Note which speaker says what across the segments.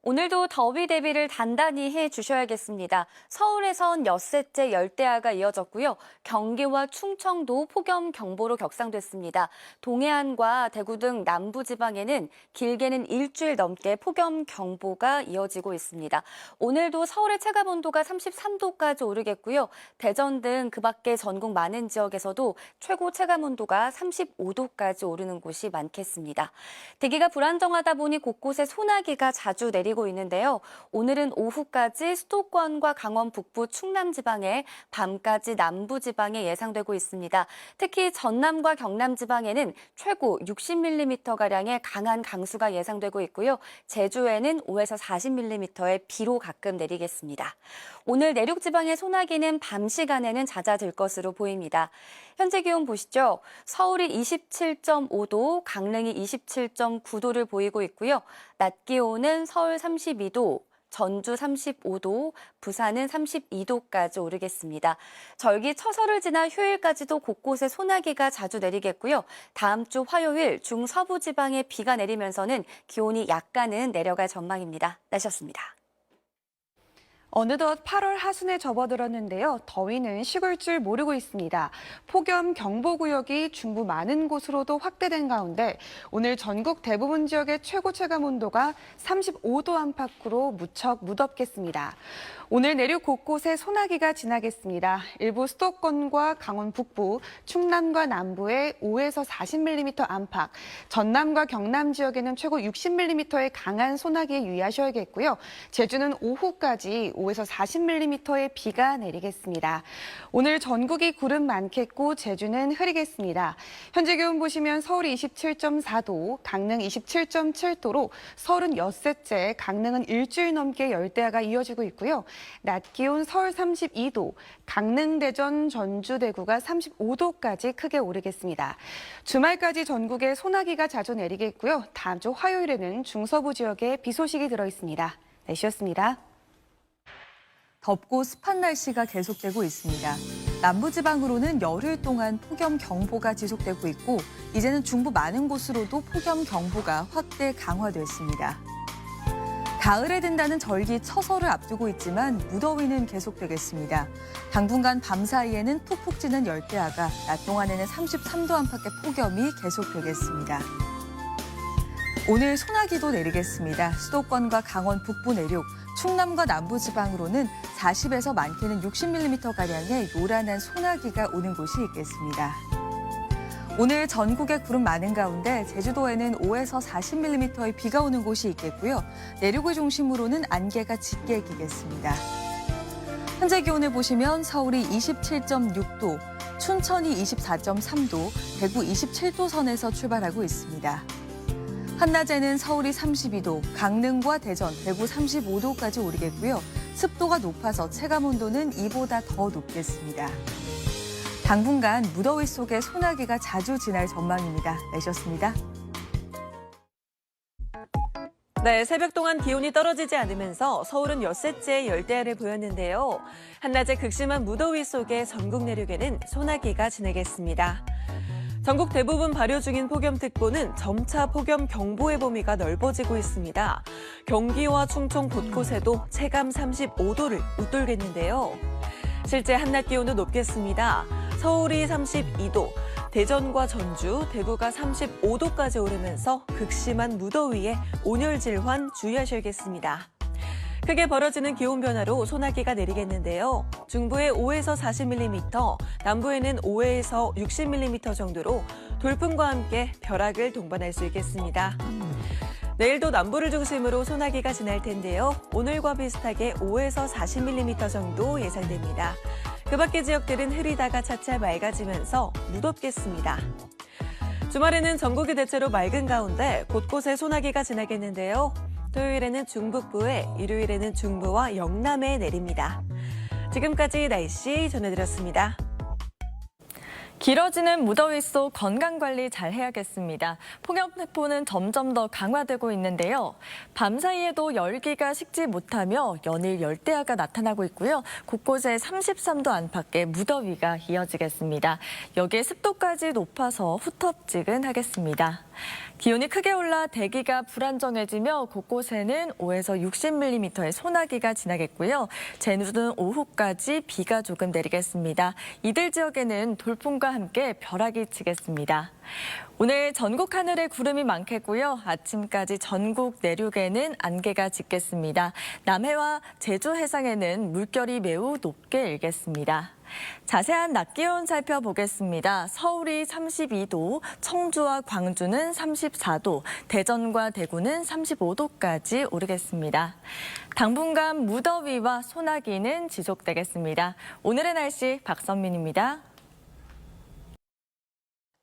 Speaker 1: 오늘도 더위 대비를 단단히 해 주셔야겠습니다. 서울에선 엿새째 열대야가 이어졌고요. 경기와 충청도 폭염경보로 격상됐습니다. 동해안과 대구 등 남부지방에는 길게는 일주일 넘게 폭염경보가 이어지고 있습니다. 오늘도 서울의 체감온도가 33도까지 오르겠고요. 대전 등 그 밖에 전국 많은 지역에서도 최고 체감온도가 35도까지 오르는 곳이 많겠습니다. 대기가 불안정하다 보니 곳곳에 소나기가 자주 내리고 있는데요. 오늘은 오후까지 수도권과 강원 북부 충남 지방에, 밤까지 남부 지방에 예상되고 있습니다. 특히 전남과 경남 지방에는 최고 60mm가량의 강한 강수가 예상되고 있고요. 제주에는 5에서 40mm의 비로 가끔 내리겠습니다. 오늘 내륙 지방의 소나기는 밤 시간에는 잦아들 것으로 보입니다. 현재 기온 보시죠. 서울이 27.5도, 강릉이 27.9도를 보이고 있고요. 낮 기온은 서울 32도, 전주 35도, 부산은 32도까지 오르겠습니다. 절기 처서를 지나 휴일까지도 곳곳에 소나기가 자주 내리겠고요. 다음 주 화요일 중서부 지방에 비가 내리면서는 기온이 약간은 내려갈 전망입니다. 날씨였습니다.
Speaker 2: 어느덧 8월 하순에 접어들었는데요. 더위는 식을 줄 모르고 있습니다. 폭염 경보구역이 중부 많은 곳으로도 확대된 가운데 오늘 전국 대부분 지역의 최고 체감 온도가 35도 안팎으로 무척 무덥겠습니다. 오늘 내륙 곳곳에 소나기가 지나겠습니다. 일부 수도권과 강원 북부, 충남과 남부에 5에서 40mm 안팎, 전남과 경남 지역에는 최고 60mm의 강한 소나기에 유의하셔야겠고요. 제주는 오후까지 5에서 40mm의 비가 내리겠습니다. 오늘 전국이 구름 많겠고 제주는 흐리겠습니다. 현재 기온 보시면 서울이 27.4도, 강릉 27.7도로 서울은 엿새째, 강릉은 일주일 넘게 열대야가 이어지고 있고요. 낮 기온 서울 32도, 강릉, 대전, 전주, 대구가 35도까지 크게 오르겠습니다. 주말까지 전국에 소나기가 자주 내리겠고요. 다음 주 화요일에는 중서부 지역에 비 소식이 들어 있습니다. 날씨였습니다.
Speaker 3: 덥고 습한 날씨가 계속되고 있습니다. 남부지방으로는 열흘 동안 폭염경보가 지속되고 있고 이제는 중부 많은 곳으로도 폭염경보가 확대 강화됐습니다. 가을에 든다는 절기 처서를 앞두고 있지만 무더위는 계속되겠습니다. 당분간 밤 사이에는 푹푹 찌는 열대야가 낮 동안에는 33도 안팎의 폭염이 계속되겠습니다. 오늘 소나기도 내리겠습니다. 수도권과 강원 북부 내륙, 충남과 남부지방으로는 40에서 많게는 60mm가량의 요란한 소나기가 오는 곳이 있겠습니다. 오늘 전국에 구름 많은 가운데 제주도에는 5에서 40mm의 비가 오는 곳이 있겠고요. 내륙을 중심으로는 안개가 짙게 끼겠습니다. 현재 기온을 보시면 서울이 27.6도, 춘천이 24.3도, 대구 27도 선에서 출발하고 있습니다. 한낮에는 서울이 32도, 강릉과 대전, 대구 35도까지 오르겠고요. 습도가 높아서 체감온도는 이보다 더 높겠습니다. 당분간 무더위 속에 소나기가 자주 지날 전망입니다. 날씨였습니다.
Speaker 4: 네, 새벽 동안 기온이 떨어지지 않으면서 서울은 엿새째 열대야를 보였는데요. 한낮에 극심한 무더위 속에 전국 내륙에는 소나기가 지내겠습니다. 전국 대부분 발효 중인 폭염특보는 점차 폭염경보의 범위가 넓어지고 있습니다. 경기와 충청 곳곳에도 체감 35도를 웃돌겠는데요. 실제 한낮 기온도 높겠습니다. 서울이 32도, 대전과 전주, 대구가 35도까지 오르면서 극심한 무더위에 온열질환 주의하셔야겠습니다. 크게 벌어지는 기온 변화로 소나기가 내리겠는데요. 중부에 5에서 40mm, 남부에는 5에서 60mm 정도로 돌풍과 함께 벼락을 동반할 수 있겠습니다. 내일도 남부를 중심으로 소나기가 지날 텐데요. 오늘과 비슷하게 5에서 40mm 정도 예상됩니다. 그 밖의 지역들은 흐리다가 차차 맑아지면서 무덥겠습니다. 주말에는 전국이 대체로 맑은 가운데 곳곳에 소나기가 지나겠는데요. 토요일에는 중북부에, 일요일에는 중부와 영남에 내립니다. 지금까지 날씨 전해드렸습니다.
Speaker 5: 길어지는 무더위 속 건강관리 잘 해야겠습니다. 폭염특보는 점점 더 강화되고 있는데요. 밤사이에도 열기가 식지 못하며 연일 열대야가 나타나고 있고요. 곳곳에 33도 안팎의 무더위가 이어지겠습니다. 여기에 습도까지 높아서 후텁지근하겠습니다. 기온이 크게 올라 대기가 불안정해지며 곳곳에는 5에서 60mm의 소나기가 지나겠고요. 제주도는 오후까지 비가 조금 내리겠습니다. 이들 지역에는 돌풍과 함께 벼락이 치겠습니다. 오늘 전국 하늘에 구름이 많겠고요. 아침까지 전국 내륙에는 안개가 짙겠습니다. 남해와 제주 해상에는 물결이 매우 높게 일겠습니다. 자세한 낮 기온 살펴보겠습니다. 서울이 32도, 청주와 광주는 34도, 대전과 대구는 35도까지 오르겠습니다. 당분간 무더위와 소나기는 지속되겠습니다. 오늘의 날씨 박선민입니다.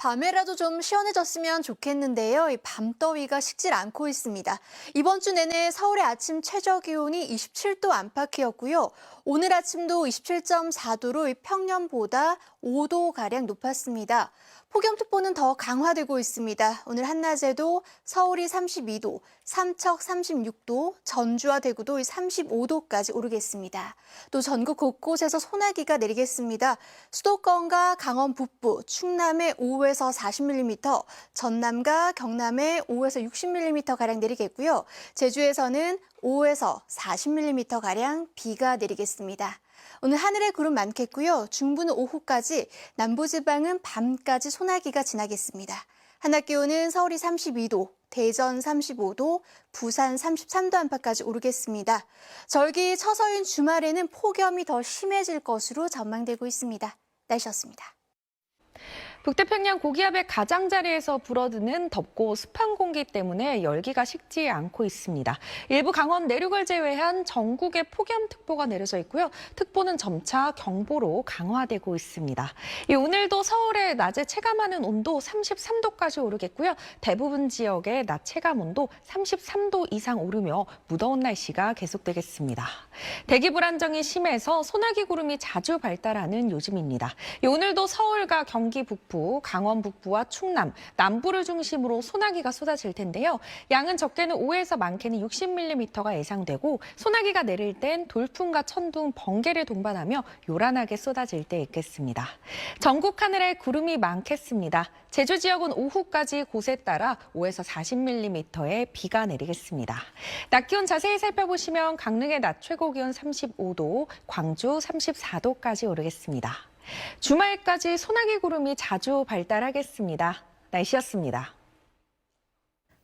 Speaker 6: 밤에라도 좀 시원해졌으면 좋겠는데요. 이 밤더위가 식질 않고 있습니다. 이번 주 내내 서울의 아침 최저 기온이 27도 안팎이었고요. 오늘 아침도 27.4도로 평년보다 5도가량 높았습니다. 폭염특보는 더 강화되고 있습니다. 오늘 한낮에도 서울이 32도, 삼척 36도, 전주와 대구도 35도까지 오르겠습니다. 또 전국 곳곳에서 소나기가 내리겠습니다. 수도권과 강원 북부, 충남에 5에서 40mm, 전남과 경남에 5에서 60mm가량 내리겠고요. 제주에서는 5에서 40mm가량 비가 내리겠습니다. 오늘 하늘에 구름 많겠고요. 중부는 오후까지, 남부지방은 밤까지 소나기가 지나겠습니다. 한낮 기온은 서울이 32도, 대전 35도, 부산 33도 안팎까지 오르겠습니다. 절기 처서인 주말에는 폭염이 더 심해질 것으로 전망되고 있습니다. 날씨였습니다.
Speaker 2: 북태평양 고기압의 가장자리에서 불어드는 덥고 습한 공기 때문에 열기가 식지 않고 있습니다. 일부 강원 내륙을 제외한 전국에 폭염특보가 내려져 있고요. 특보는 점차 경보로 강화되고 있습니다. 오늘도 서울의 낮에 체감하는 온도 33도까지 오르겠고요. 대부분 지역의 낮 체감 온도 33도 이상 오르며 무더운 날씨가 계속되겠습니다. 대기 불안정이 심해서 소나기 구름이 자주 발달하는 요즘입니다. 오늘도 서울과 경기 북부, 강원 북부와 충남, 남부를 중심으로 소나기가 쏟아질 텐데요. 양은 적게는 5에서 많게는 60mm가 예상되고 소나기가 내릴 땐 돌풍과 천둥, 번개를 동반하며 요란하게 쏟아질 때 있겠습니다. 전국 하늘에 구름이 많겠습니다. 제주 지역은 오후까지 곳에 따라 5에서 40mm의 비가 내리겠습니다. 낮 기온 자세히 살펴보시면 강릉의 낮 최고 기온 35도, 광주 34도까지 오르겠습니다. 주말까지 소나기 구름이 자주 발달하겠습니다. 날씨였습니다.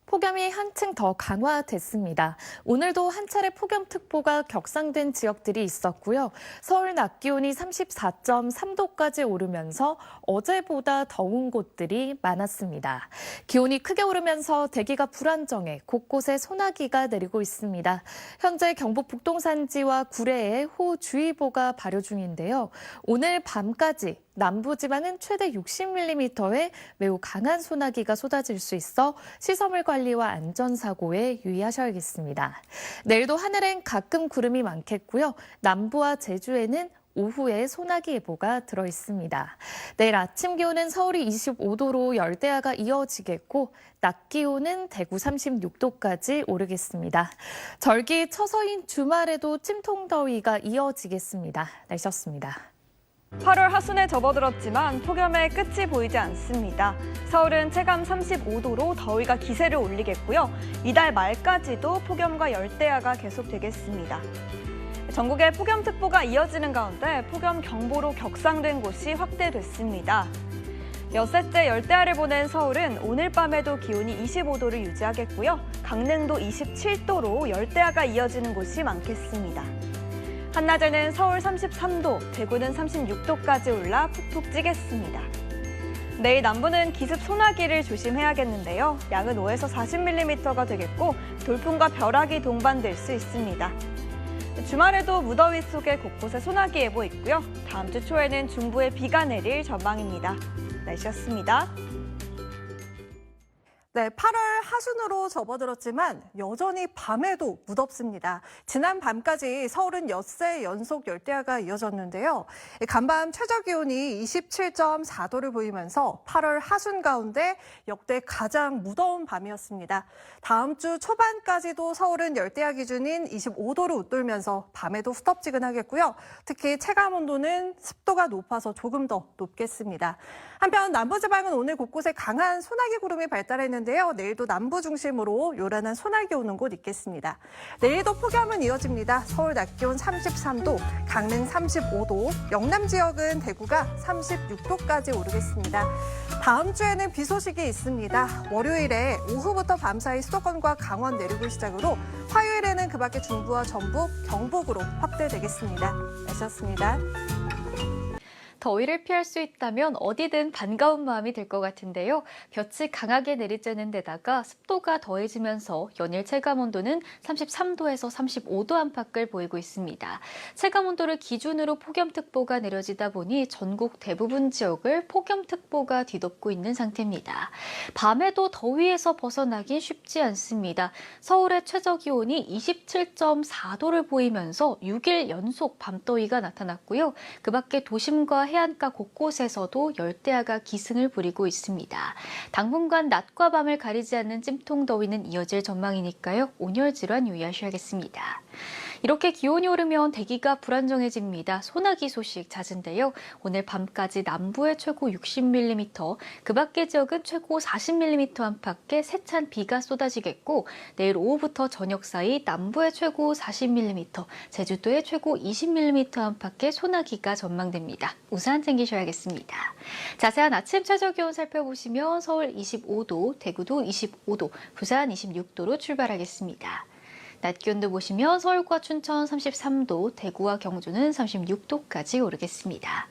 Speaker 7: 폭염이 한층 더 강화됐습니다. 오늘도 한 차례 폭염특보가 격상된 지역들이 있었고요. 서울 낮 기온이 34.3도까지 오르면서 어제보다 더운 곳들이 많았습니다. 기온이 크게 오르면서 대기가 불안정해 곳곳에 소나기가 내리고 있습니다. 현재 경북 북동산지와 구례에 호우주의보가 발효 중인데요. 오늘 밤까지 남부지방은 최대 60mm의 매우 강한 소나기가 쏟아질 수 있어 시설물 관리와 안전사고에 유의하셔야겠습니다. 내일도 하늘엔 가끔 구름이 많겠고요. 남부와 제주에는 오후에 소나기 예보가 들어 있습니다. 내일 아침 기온은 서울이 25도로 열대야가 이어지겠고 낮 기온은 대구 36도까지 오르겠습니다. 절기 처서인 주말에도 찜통더위가 이어지겠습니다. 날씨였습니다.
Speaker 8: 8월 하순에 접어들었지만 폭염의 끝이 보이지 않습니다. 서울은 체감 35도로 더위가 기세를 올리겠고요. 이달 말까지도 폭염과 열대야가 계속되겠습니다. 전국에 폭염특보가 이어지는 가운데 폭염경보로 격상된 곳이 확대됐습니다. 엿새째 열대야를 보낸 서울은 오늘 밤에도 기온이 25도를 유지하겠고요. 강릉도 27도로 열대야가 이어지는 곳이 많겠습니다. 한낮에는 서울 33도, 대구는 36도까지 올라 푹푹 찌겠습니다. 내일 남부는 기습 소나기를 조심해야겠는데요. 양은 5에서 40mm가 되겠고 돌풍과 벼락이 동반될 수 있습니다. 주말에도 무더위 속에 곳곳에 소나기 예보 있고요. 다음 주 초에는 중부에 비가 내릴 전망입니다. 날씨였습니다.
Speaker 9: 네, 8월 하순으로 접어들었지만 여전히 밤에도 무덥습니다. 지난 밤까지 서울은 엿새 연속 열대야가 이어졌는데요. 간밤 최저기온이 27.4도를 보이면서 8월 하순 가운데 역대 가장 무더운 밤이었습니다. 다음 주 초반까지도 서울은 열대야 기준인 25도를 웃돌면서 밤에도 후텁지근하겠고요. 특히 체감온도는 습도가 높아서 조금 더 높겠습니다. 한편 남부지방은 오늘 곳곳에 강한 소나기 구름이 발달했는데요. 내일도 남부 중심으로 요란한 소나기 오는 곳 있겠습니다. 내일도 폭염은 이어집니다. 서울 낮 기온 33도, 강릉 35도, 영남 지역은 대구가 36도까지 오르겠습니다. 다음 주에는 비 소식이 있습니다. 월요일에 오후부터 밤사이 수도권과 강원 내륙을 시작으로 화요일에는 그 밖에 중부와 전북, 경북으로 확대되겠습니다. 날씨였습니다.
Speaker 1: 더위를 피할 수 있다면 어디든 반가운 마음이 들 것 같은데요. 볕이 강하게 내리쬐는 데다가 습도가 더해지면서 연일 체감온도는 33도에서 35도 안팎을 보이고 있습니다. 체감온도를 기준으로 폭염특보가 내려지다 보니 전국 대부분 지역을 폭염특보가 뒤덮고 있는 상태입니다. 밤에도 더위에서 벗어나긴 쉽지 않습니다. 서울의 최저기온이 27.4도를 보이면서 6일 연속 밤더위가 나타났고요. 그 밖에 도심과 해안가 곳곳에서도 열대야가 기승을 부리고 있습니다. 당분간 낮과 밤을 가리지 않는 찜통 더위는 이어질 전망이니까요. 온열 질환 유의하셔야겠습니다. 이렇게 기온이 오르면 대기가 불안정해집니다. 소나기 소식 잦은데요. 오늘 밤까지 남부의 최고 60mm, 그 밖의 지역은 최고 40mm 안팎의 세찬 비가 쏟아지겠고 내일 오후부터 저녁 사이 남부의 최고 40mm, 제주도의 최고 20mm 안팎의 소나기가 전망됩니다. 우산 챙기셔야겠습니다. 자세한 아침 최저기온 살펴보시면 서울 25도, 대구도 25도, 부산 26도로 출발하겠습니다. 낮 기온도 보시면 서울과 춘천 33도, 대구와 경주는 36도까지 오르겠습니다.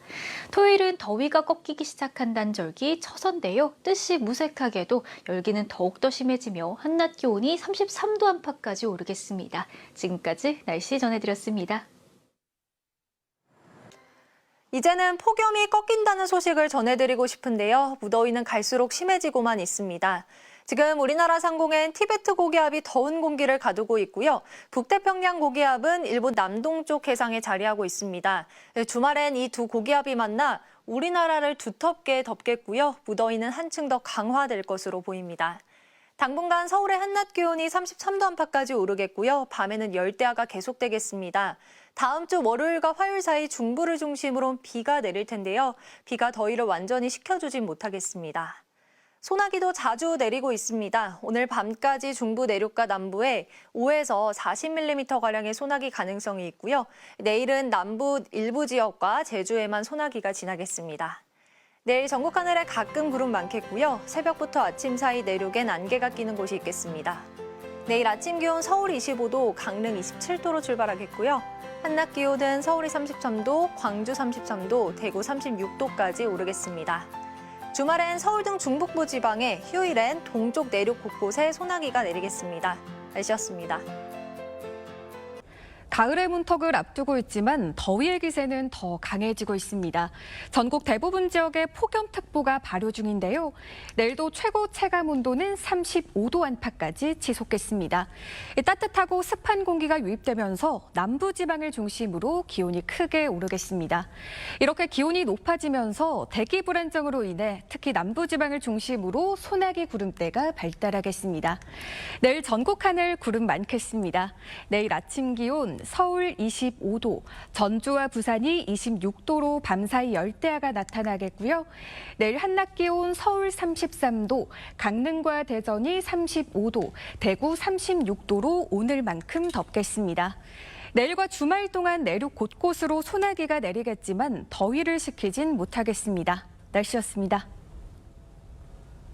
Speaker 1: 토요일은 더위가 꺾이기 시작한 단절기 처선데요. 뜻이 무색하게도 열기는 더욱더 심해지며 한낮 기온이 33도 안팎까지 오르겠습니다. 지금까지 날씨 전해드렸습니다.
Speaker 10: 이제는 폭염이 꺾인다는 소식을 전해드리고 싶은데요. 무더위는 갈수록 심해지고만 있습니다. 지금 우리나라 상공엔 티베트 고기압이 더운 공기를 가두고 있고요. 북태평양 고기압은 일본 남동쪽 해상에 자리하고 있습니다. 주말엔 이 두 고기압이 만나 우리나라를 두텁게 덮겠고요. 무더위는 한층 더 강화될 것으로 보입니다. 당분간 서울의 한낮 기온이 33도 안팎까지 오르겠고요. 밤에는 열대야가 계속되겠습니다. 다음 주 월요일과 화요일 사이 중부를 중심으로 비가 내릴 텐데요. 비가 더위를 완전히 식혀주진 못하겠습니다. 소나기도 자주 내리고 있습니다. 오늘 밤까지 중부 내륙과 남부에 5에서 40mm가량의 소나기 가능성이 있고요. 내일은 남부 일부 지역과 제주에만 소나기가 지나겠습니다. 내일 전국 하늘에 가끔 구름 많겠고요. 새벽부터 아침 사이 내륙엔 안개가 끼는 곳이 있겠습니다. 내일 아침 기온 서울 25도, 강릉 27도로 출발하겠고요. 한낮 기온은 서울이 33도, 광주 33도, 대구 36도까지 오르겠습니다. 주말엔 서울 등 중북부 지방에, 휴일엔 동쪽 내륙 곳곳에 소나기가 내리겠습니다. 날씨였습니다.
Speaker 2: 가을의 문턱을 앞두고 있지만 더위의 기세는 더 강해지고 있습니다. 전국 대부분 지역에 폭염특보가 발효 중인데요. 내일도 최고 체감 온도는 35도 안팎까지 지속겠습니다. 따뜻하고 습한 공기가 유입되면서 남부 지방을 중심으로 기온이 크게 오르겠습니다. 이렇게 기온이 높아지면서 대기 불안정으로 인해 특히 남부 지방을 중심으로 소나기 구름대가 발달하겠습니다. 내일 전국 하늘 구름 많겠습니다. 내일 아침 기온 서울 25도, 전주와 부산이 26도로 밤사이 열대야가 나타나겠고요. 내일 한낮 기온 서울 33도, 강릉과 대전이 35도, 대구 36도로 오늘만큼 덥겠습니다. 내일과 주말 동안 내륙 곳곳으로 소나기가 내리겠지만 더위를 식히진 못하겠습니다. 날씨였습니다.